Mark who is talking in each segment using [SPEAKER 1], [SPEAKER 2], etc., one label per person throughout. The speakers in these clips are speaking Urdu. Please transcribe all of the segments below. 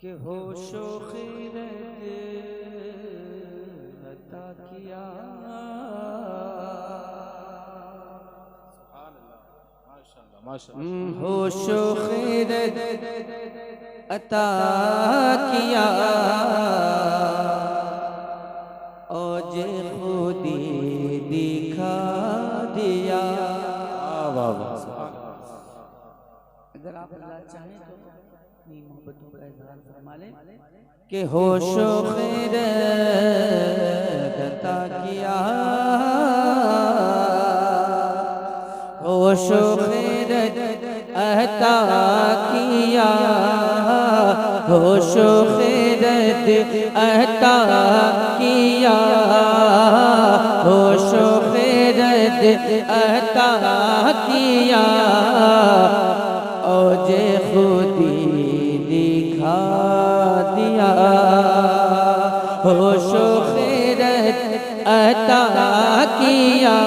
[SPEAKER 1] کہ ہوش و خیرت عطا کیا، ہوش و خیرت عطا کیا، اوج خودی دکھا دیا۔ اگر آپ اللہ چاہیں تو اپنی محبتوں کا اظہار فرما لیں کہ ہوش و خیرت عطا کیا، ہوش و خیرت عطا کیا، ہوش و خیرت عطا کیا، ہوش و خیرت عطا کیا، اوج خودی دکھا دیا، ہوش و خیرت عطا کیا،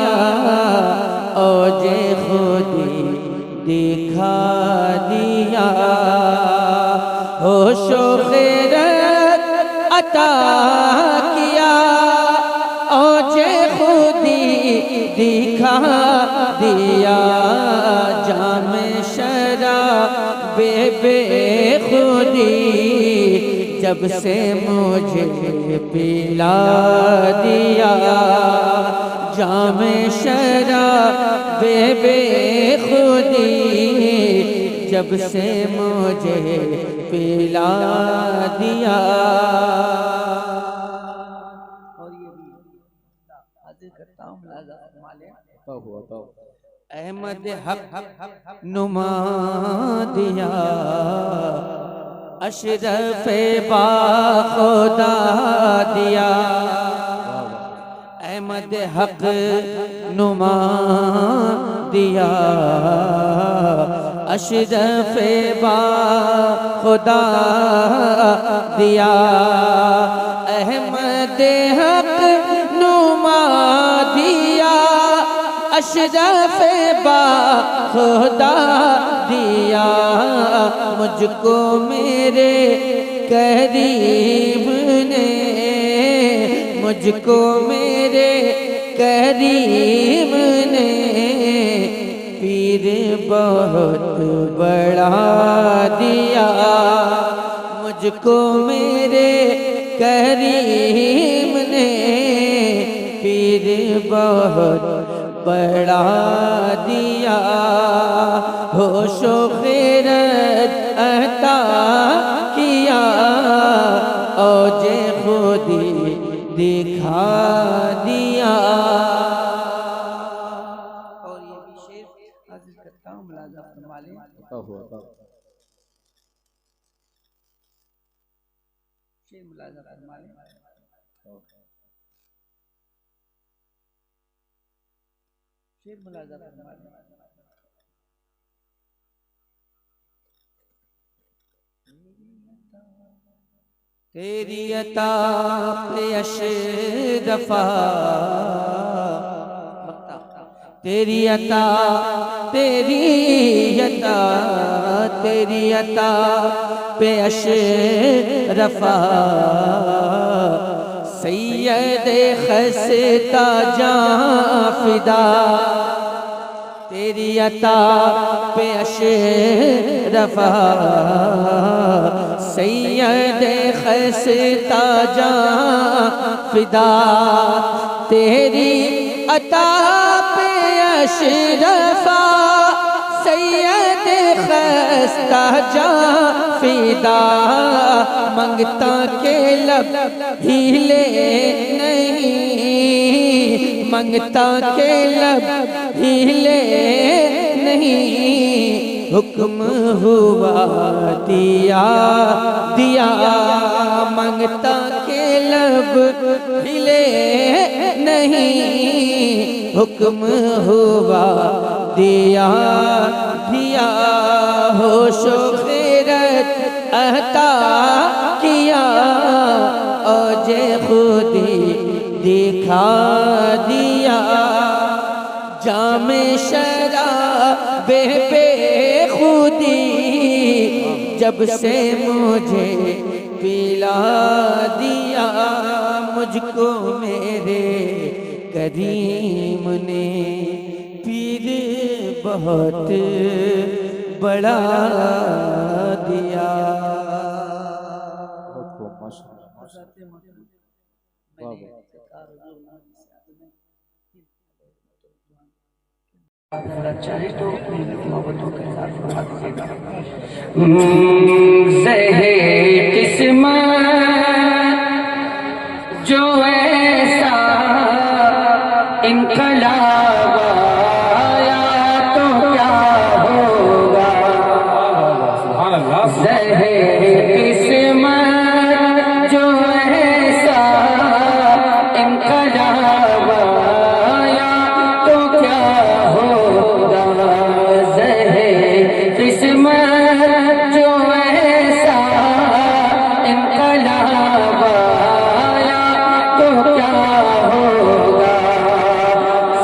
[SPEAKER 1] اوج خودی دکھا دیا، ہوش و خیرت عطا کیا، اوج خودی دکھا دیا، جام شراب بے خودی جب سے مجھے پلا دیا، جام شراب بے خودی جب سے مجھے پلا دیا۔ اور یہ بھی حاضر کرتا ہوں ملاحظہ فرما لیں، احمد حق نما دیا، اشرف با خدا دیا، احمد حق نما دیا، اشرف با خدا دیا، احمد حق نما دیا، اشرف با خدا دیا، مجھ کو میرے کریم نے، مجھ کو میرے کریم نے پیر بہت بڑا دیا، مجھ کو میرے کریم نے پیر بہت بڑا دیا، ہوش و خیرت عطا کیا، اوج خودی دکھا دیا۔ اور یہ بھی شعر حاضر کرتا ہوں ملاحظہ فرما لیں، شعر ملاحظہ فرما لیں، شعر ملاحظہ فرما لیں، تیری عطا پہ اشرفا، تیری عطا تیری عطا تیری عطا پہ اشرفا، سید خستہ جاں فدا، تیری عطا پہ اشرفا، سید خستہ جاں فدا، تیری عطا پہ اشرفا، سید خستہ جاں فدا، منگتا کے لب ہیلے نہیں، منگتا کے لب ہیلے نہیں، حکم ہوا دیا دیا، منگتا کے لب ہلے نہیں، حکم ہوا دیا دیا، ہوش و خیرت عطا کیا، اوج خودی دکھا دیا، جام شراب بے خودی جب سے مجھے پلا دیا مجھ کو میرے کریم نے، پیر بہت بڑا دیا۔ چاہے تو محبتوں کے ساتھ فرما دیجیے گا۔ زہے قسمت جو ایسا انقلاب آیا تو کیا ہوگا، زہے قسمت جو ایسا انقلاب آیا تو کیا ہوگا، زہے قسمت جو ایسا انقلاب آیا تو کیا ہوگا،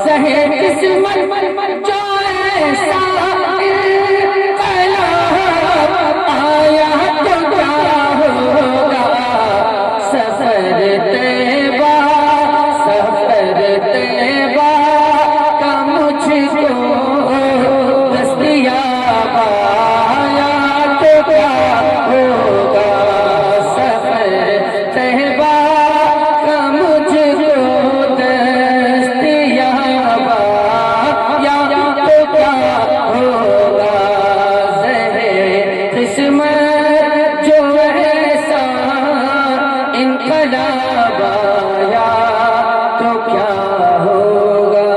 [SPEAKER 1] زہے قسمت جو ایسا انقلاب آیا تو کیا ہوگا، سفر طیبہ کا مجھ کو دستیاب آیا تو کیا ہوگا، سفر طیبہ کا مجھ کو دستیاب آیا تو کیا ہوگا، زہے قسمت جو ایسا انقلاب آیا تو کیا ہوگا۔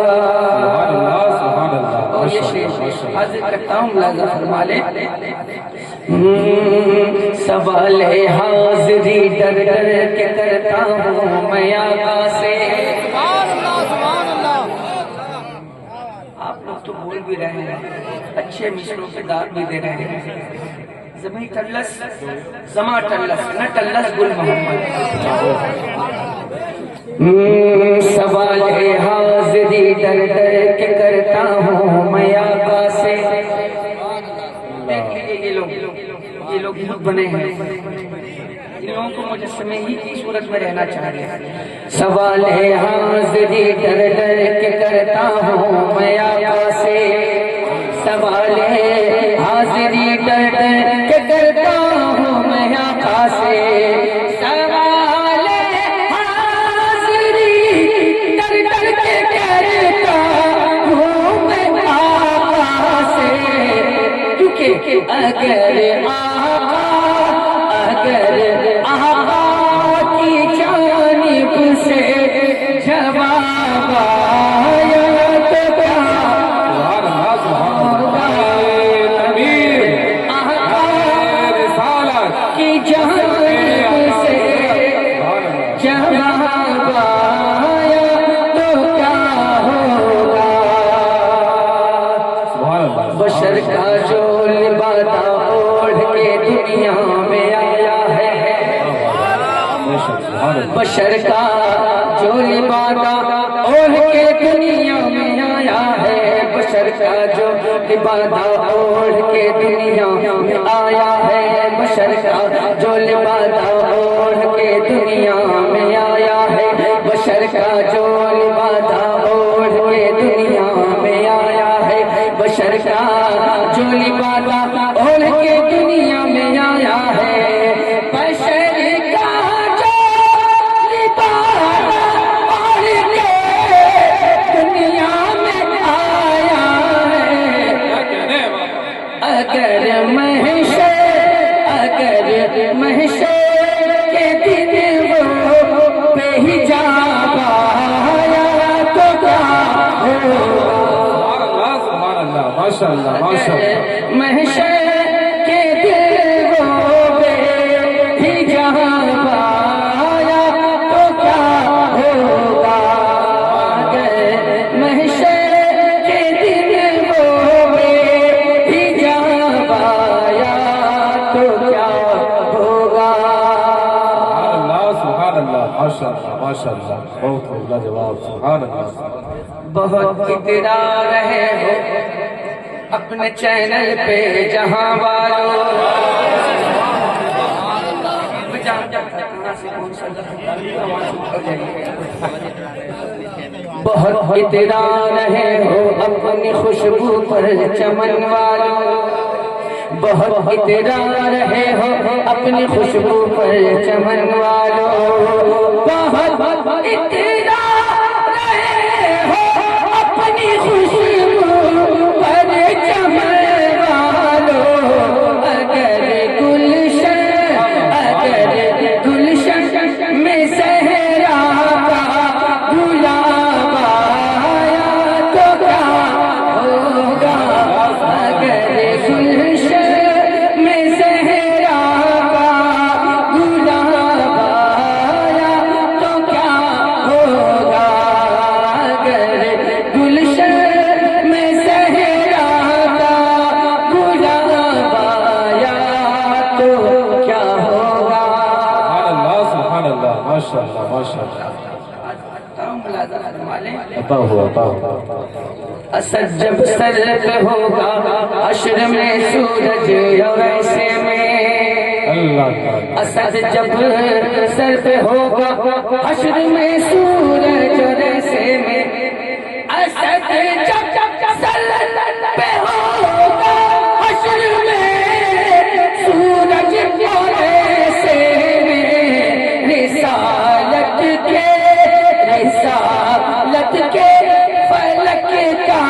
[SPEAKER 1] اور یہ شعر حاضر کرتا ہوں، ملاحظہ فرما لیں۔ سوال حاضری ڈر ڈر کے کرتا ہوں میں آقا سے۔ آپ لوگ تو بول بھی رہے ہیں، اچھے مصروں کے داد بھی دے رہے ہیں۔ زمیں ٹلس زماں ٹلس نہ ٹلس گل محمد۔ سوال حاضری ڈر ڈر کے کرتا ہوں میں آقا سے۔ دیکھ لیجیے یہ لوگ بت بنے ہیں، ان لوگوں کو مجسمے ہی کی صورت میں رہنا چاہیے۔ سوال حاضری ڈر ڈر کے کرتا ہوں میں آقا سے، سوال حاضری ڈر ڈر کے کرتا ہوں میں آقا سے، سوال حاضری ڈر ڈر کے کرتا ہوں میں آقا سے، کیونکہ اگر آقا کی جانب سے جواب آیا تو کیا ہوگا، آقا کی جانب سے جواب آیا تو کیا ہوگا، بشر کا جو لبادہ اوڑھ کے دنیا میں آیا ہے، بشر کا جو لبادہ اوڑھ کے دنیا میں آیا ہے، بشر کا جو لبادہ اوڑھ کے دنیا میں آیا ہے، بشر کا جو لبادہ اوڑھ کے دنیا میں آیا ہے، بشر کا جو لبادہ اوڑھ کے دنیا میں آیا ہے، بشر کا جو لبادہ اوڑھ کے دنیا میں آیا ہے، بشر کا جو لبادہ اوڑھ کے دنیا میں آیا ہے، اگر محشر کے دن وہ بے حجاب آیا تو کیا ہوگا، محشر کے دن وہ بے حجاب آیا تو کیا ہوگا، محشر کے دن وہ بے حجاب آیا تو کیا ہوگا۔
[SPEAKER 2] ماشاءاللہ بہت عمدہ جواب، سبحان اللہ۔
[SPEAKER 1] بہت اترا رہے ہو اپنے چینل پہ جہاں والوں، بہت اطرار ہے ہو اپنی خوشبو پر چمن والوں، بہت اطرار ہے ہو اپنی خوشبو پر چمن والوں، بہت اطرار ہے ہو اپنی خوشبو پر چمن والوں، اگر گلشن میں صحرا کا گلاب آیا تو کیا ہوگا، اگر گلشن میں صحرا کا گلاب آیا تو کیا ہوگا، اگر گلشن میں صحرا کا گلاب آیا تو کیا ہوگا۔
[SPEAKER 2] سبحان اللہ ماشاء اللہ ماشاء اللہ عطا ہوا
[SPEAKER 1] اسد جب سر پہ ہوگا حشر میں سورج ویسے میں، اسد جب سر پہ ہوگا حشر میں سورج ویسے میں، اسد جب سر پہ ہوگا حشر میں سورج ویسے میں، رسالت کے فلک کا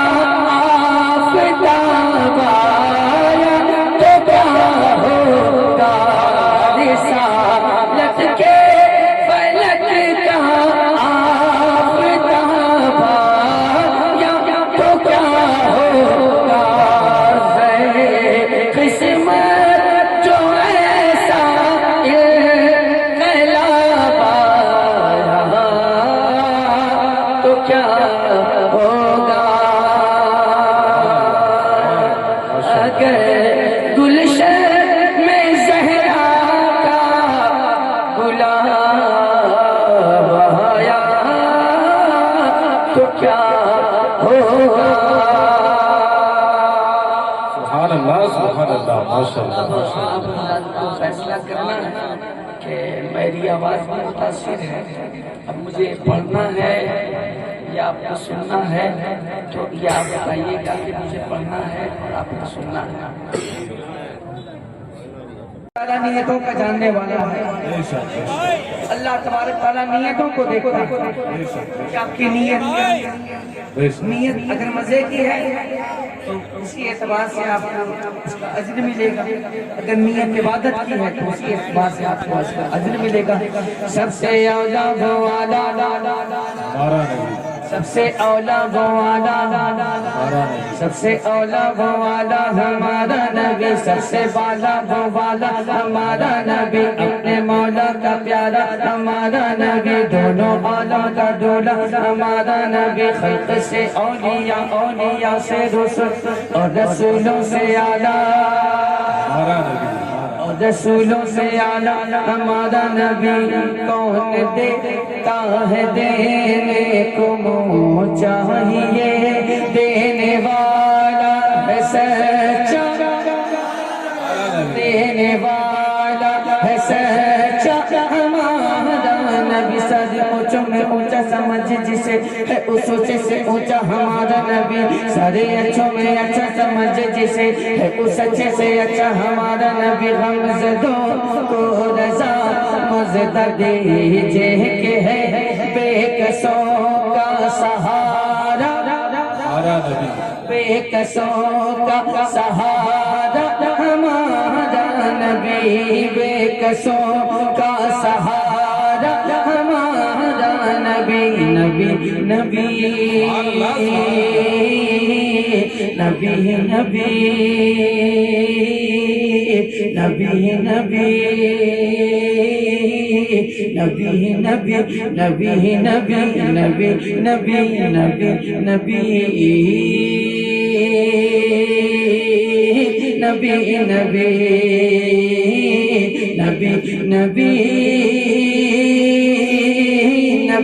[SPEAKER 1] آفتاب آیا تو کیا ہوگا، رسالت کے فلک کا آفتاب آیا تو کیا ہوگا، قسمت جو ایسا انقلاب آیا تو کیا ہوگا، اگر گلشن میں زہرا کا گلاب آیا تو کیا ہوگا۔
[SPEAKER 2] سبحان اللہ ماشاء اللہ ماشاء اللہ۔
[SPEAKER 1] آپ کو فیصلہ کرنا ہے کہ میری آواز میں متاثر ہے، اب مجھے پڑھنا ہے یا آپ کو سننا ہے، تو یہ آپ بتائیے گا کہ مجھے پڑھنا ہے اور آپ کو سننا ہے۔ تعالیٰ نیتوں کا جاننے والا ہے، اللہ تبارک تعالیٰ نیتوں کو دیکھتا ہے کہ آپ کی نیت اگر مزے کی ہے تو اسی اعتبار سے آپ کو اس کا اجر ملے گا، اگر نیت عبادت کی ہے تو اسی اعتبار سے آپ کو اس کا اجر ملے گا۔ سب سے اولا وہ والا، سب سے اولا وہ والا، سب سے اولا وہ والا ہمارا نبی، سب سے بالا وہ والا ہمارا نبی، اپنے مولا کا پیارا ہمارا نبی، دونوں عالم کا دولا ہمارا نبی، خلق سے اولیاء، اولیاء سے رسول اور رسولوں سے اعلیٰ، اور رسولوں سے اعلیٰ ہمارا نبی، کون دیتا ہے دینے کو منہ چاہیے، دینے والا ہے سچا، دینے والا ہے سچا ہمارا نبی، سر اونچوں میں اونچا سمجھ جسے ہے اس اونچے سے اونچا ہمارا نبی، سارے اچھوں میں اچھا سمجھ جسے ہے اس اچھے سے اچھا ہمارا نبی، غمزدوں کو رضا مزدہ دیجئے کہ ہے بے کسوں کا سہارا، بے کسوں کا سہارا ہمارا نبی، بے کسوں کا سہارا ہمارا نبی، نبی نبی نبی نبی نبی نبی نبی نبی نبی نبی نبی نبی نبی نبی نبی نبی نبی نبی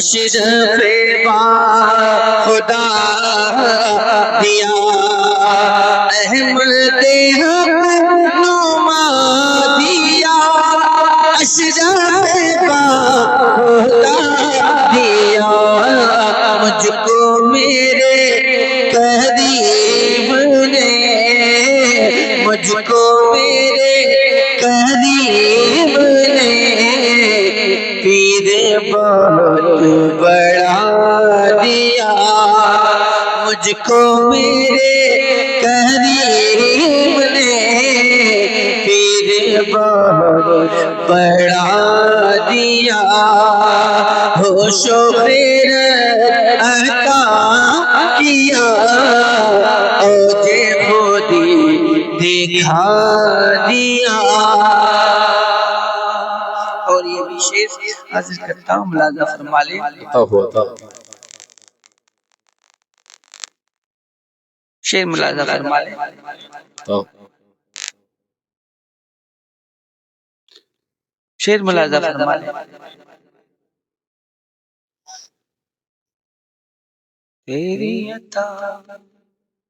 [SPEAKER 3] اشرف با خدا دیا احمد حق نما دیا اشرف با خدا دیا مجھ کو میرے قریب نے مجھ کو میرے قریب نے پیر بہت بڑا دیا مجھ کو میرے قریب نے پیر بہت بڑا دیا ہوش و خیرت عطا کیا اوج خودی دکھا دیا.
[SPEAKER 4] اور یہ بھی شعر حاضر کرتا ہوں، ملاحظہ فرما لیں. شعر ملاحظہ فرما لیں. شعر ملاحظہ فرما لیں.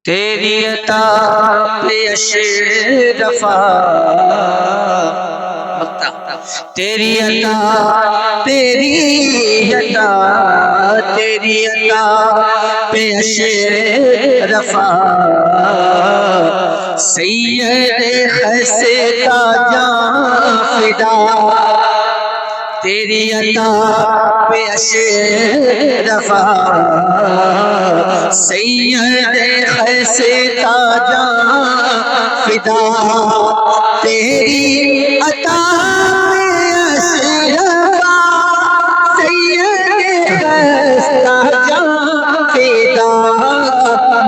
[SPEAKER 4] تیری عطا پہ اشرفا تیری عطا تیری عطا تیری عطا پہ اشرفا سید خستا جان فدا تیری عطا پہ اشرفا سید خستا جان فدا تیری عطا پہ اشرفا سید خستا جان فدا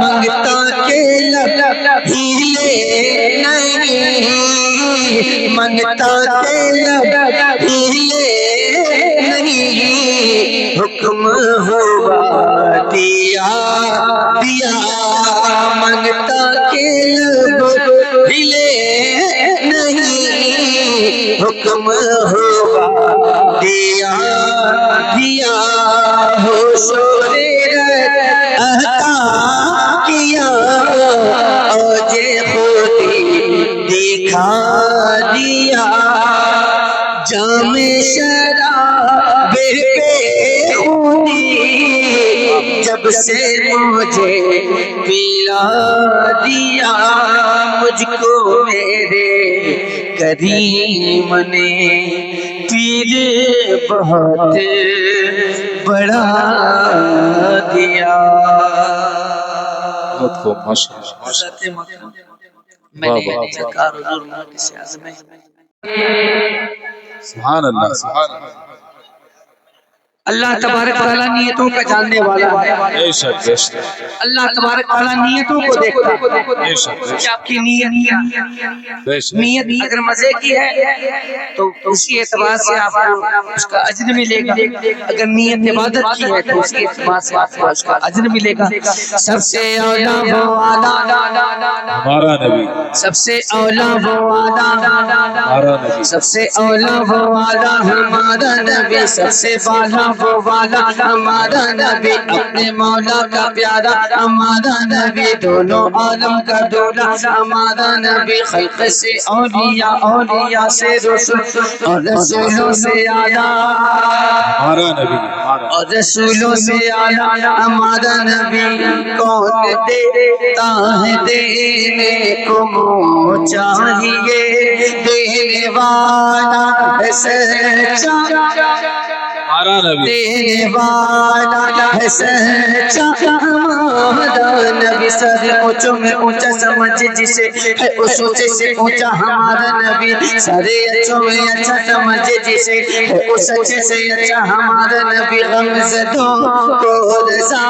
[SPEAKER 4] منگتا کے لب ہیلے نہیں منگتا کے لب ہیلے حکم ہوا دیا دیا منگتا کے لب ہلے نہیں حکم ہوا دیا دیا ہوش و خیرت عطا کیا اوج خودی دکھا دیا جام شراب جب سے مجھے پلا دیا مجھ کو میرے کریم نے پیر بہت بڑا دیا. میں نے ذکر حضور کسی اعظم
[SPEAKER 2] سبحان اللہ سبحان اللہ.
[SPEAKER 4] اللہ تبارک تعالیٰ نیتوں کا جاننے والا ہے.
[SPEAKER 2] بے شک بے شک
[SPEAKER 4] اللہ تبارک تعالیٰ نیتوں کو دیکھتا ہے
[SPEAKER 2] بے شک
[SPEAKER 4] کہ آپ کی نیت کیا ہے.
[SPEAKER 2] بے شک
[SPEAKER 4] نیت اگر مزے کی ہے تو اسی اعتبار سے آپ کو اس کا اجر ملے گا. اگر نیت عبادت کی ہے تو اسی اعتبار سے آپ کو اس کا اجر ملے گا. سب سے اولا وہ والا
[SPEAKER 2] ہمارا نبی
[SPEAKER 4] سب سے اولا وہ والا
[SPEAKER 2] ہمارا نبی
[SPEAKER 4] سب سے اولا وہ والا ہمارا نبی سب سے بالا وہ والا ہمارا نبی اپنے مولا کا پیارا ہمارا نبی دونوں عالم کا دولا ہمارا نبی خلق سے اولیاء اولیاء سے رسول اور رسولوں سے اعلیٰ
[SPEAKER 2] ہمارا نبی
[SPEAKER 4] اور رسولوں سے اعلیٰ ہمارا نبی کون دیتا ہے دینے کو منہ چاہیے دینے والا ہے سچا
[SPEAKER 2] ہمارا نبی
[SPEAKER 4] دینے والا ہے سچا ہمارا نبی سر اونچوں میں اونچا سمجھ جسے ہے اس اونچے سے اونچا ہمارا نبی سر اچھوں میں اچھا سمجھ جسے ہے اس اچھے سے اچھا ہمارا نبی غمزدوں کو رضا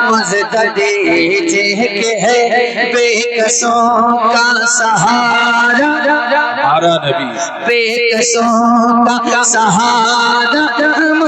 [SPEAKER 4] مزدہ دیجے کہ ہے بے کسوں کا سہارا
[SPEAKER 2] ہمارا نبی
[SPEAKER 4] بے کسوں کا سہارا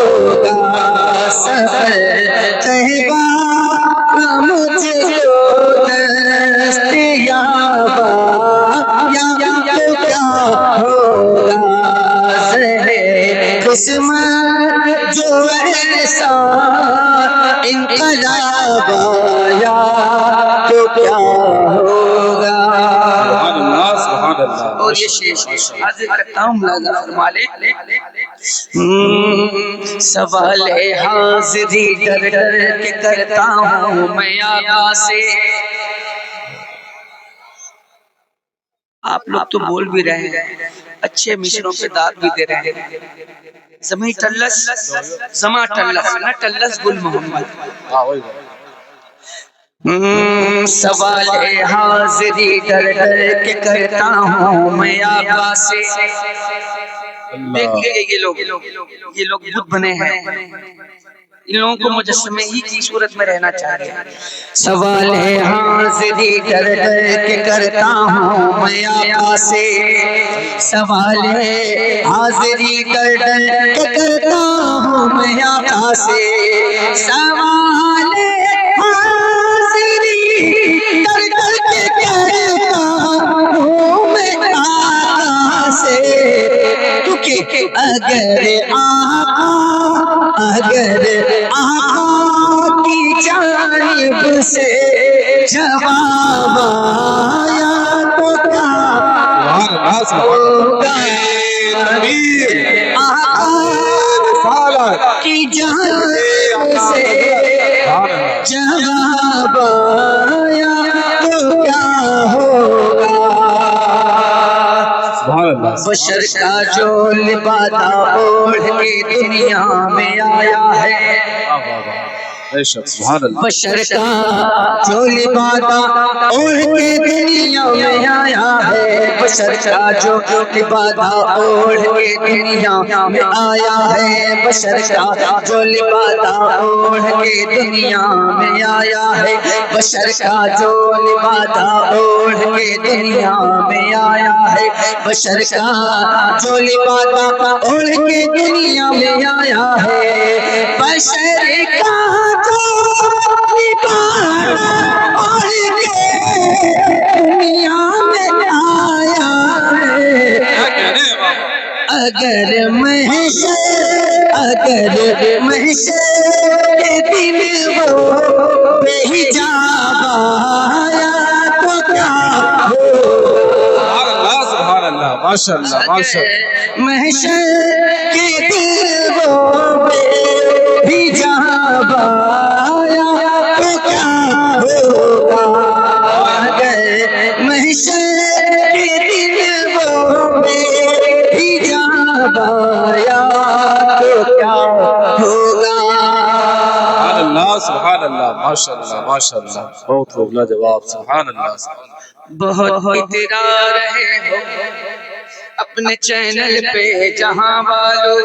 [SPEAKER 3] ہوگا سفر طیبہ کا مجھ کو دستیاب یا تو کیا ہوگا زہے قسمت جو ایسا انقلاب آیا تو کیا ہوگا.
[SPEAKER 2] سبحان اللہ.
[SPEAKER 4] اور یہ شیخ حاضر کرتا ہوں ملاحظہ فرما لے. سوال حاضری ڈر ڈر کے کرتا ہوں میں آقا سے. آپ لوگ تو بول بھی رہے ہیں، اچھے مشروں پہ داد بھی دے رہے ہیں. زمیں ٹلس زماں ٹلس نہ ٹلس گل محمد. سوال حاضری ڈر ڈر کے کرتا ہوں میں آقا سے. دیکھیے یہ لوگ بت بنے ہیں، ان لوگوں کو مجسمے ہی کی صورت میں رہنا چاہ رہے ہیں.
[SPEAKER 3] سوال حاضری ڈر ڈر کے کرتا ہوں میں آقا سے. سوال حاضری ڈر ڈر کے کرتا ہوں میں آقا سے. سوال حاضری ڈر ڈر کے کرتا ہوں میں آقا سے. کیونکہ اگر آقا کی جانب سے جواب آیا تو کیا ہوگا. آقا کی جانب سے جواب آیا تو کیا ہوگا. بشر کا جو لبادہ اوڑھ کے دنیا میں آیا ہے. بشر کا جو لبادہ اوڑھ کے دنیا میں آیا ہے. بشر کا جو لبادہ اوڑھ کے دنیا میں آیا ہے. بشر کا جو لبادہ اوڑھ کے دنیا میں آیا ہے. بشر کا جو لبادہ اوڑھ کے دنیا میں آیا ہے. بشر کا جو لبادہ اوڑھ کے دنیا میں آیا ہے. بشر کا جو لبادہ اوڑھ کے دنیا میں آیا ہے. اگر محشر کے دن وہ بے حجاب آیا تو کیا ہوگا.
[SPEAKER 2] سبحان اللہ. ماشاء اللہ ماشاء اللہ.
[SPEAKER 3] محشر کے دن وہ بے حجاب آیا تو کیا ہوگا. اگر محشر کے دن وہ بے حجاب آیا تو کیا ہوگا.
[SPEAKER 2] سبحان اللہ ماشاء اللہ ماشاء اللہ. بہت خوب لاجواب. سبحان اللہ.
[SPEAKER 4] بہت تیرا رہے ہو اپنے چینل پہ جہاں والو.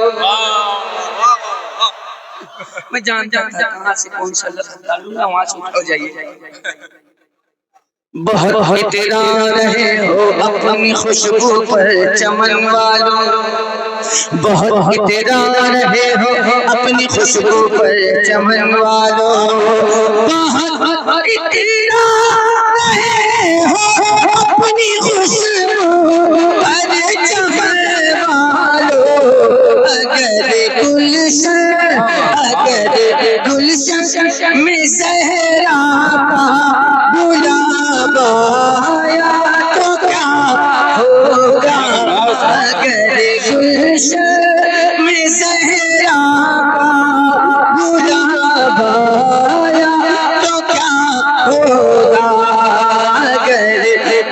[SPEAKER 4] میں جانتا تھا کہاں سے کون سا لفظ ڈالوں گا، وہاں سے اٹھ جائیے.
[SPEAKER 3] بہت تیرا رہے ہو اپنی خوشبو پر چمن والو. بہت تیرا رہے ہو اپنی خوشبو پر چمن والو. بہت تیرا رہے ہو اپنی خوشبو پر چمن والو. اگر گلشن میں زہرا کا گلاب آیا تو کیا ہوگا. اگر گلشن میں زہرا کا گلاب آیا تو کیا ہوگا. اگر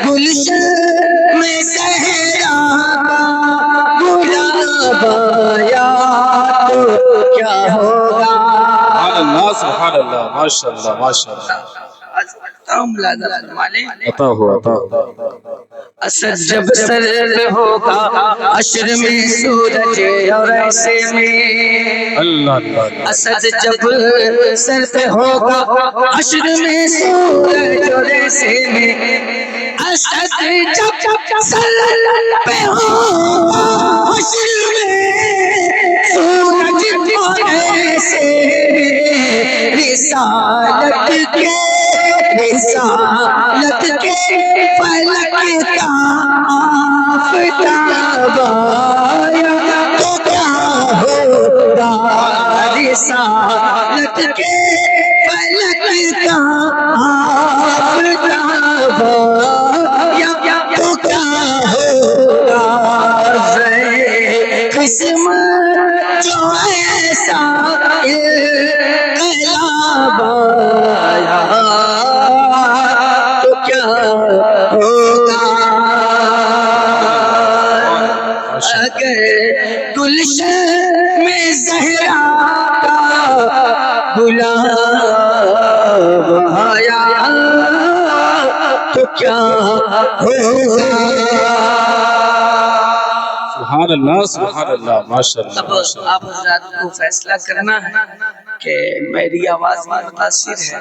[SPEAKER 3] گلشن میں زہرا کا گلاب آیا تو کیا ہوگا.
[SPEAKER 2] سبحان اللہ ماشاء اللہ ماشاء اللہ. عطا ہو عطا ہو.
[SPEAKER 4] اسد جب سر پہ ہوگا عشر میں سورج اور ایسے میں.
[SPEAKER 2] اللہ اللہ.
[SPEAKER 4] اسد جب سر پہ ہوگا عشر میں سورج اور ایسے میں. اسد جب سر پہ ہوگا عشر میں سورج اور
[SPEAKER 3] رسالت کے فلک کا آفتاب آیا تو کیا ہوگا، رسالت کے فلک کا آفتاب آیا تو کیا ہوگا، قسمت جو ایسا انقلاب آیا تو کیا ہوگا، اگر گلشن میں زہرا کا گلاب آیا تو کیا ہوگا۔
[SPEAKER 2] سبحان اللہ سبحان اللہ ماشاء
[SPEAKER 4] اب
[SPEAKER 2] اللہ۔
[SPEAKER 4] آپ حضرات کو فیصلہ کرنا ہے کہ میری آواز میں متاثر ہے،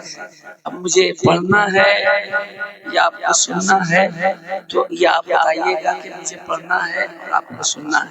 [SPEAKER 4] اب مجھے پڑھنا ہے یا آپ کو سننا ہے، تو یہ آپ بتائیے گا کہ مجھے پڑھنا ہے اور آپ کو سننا ہے۔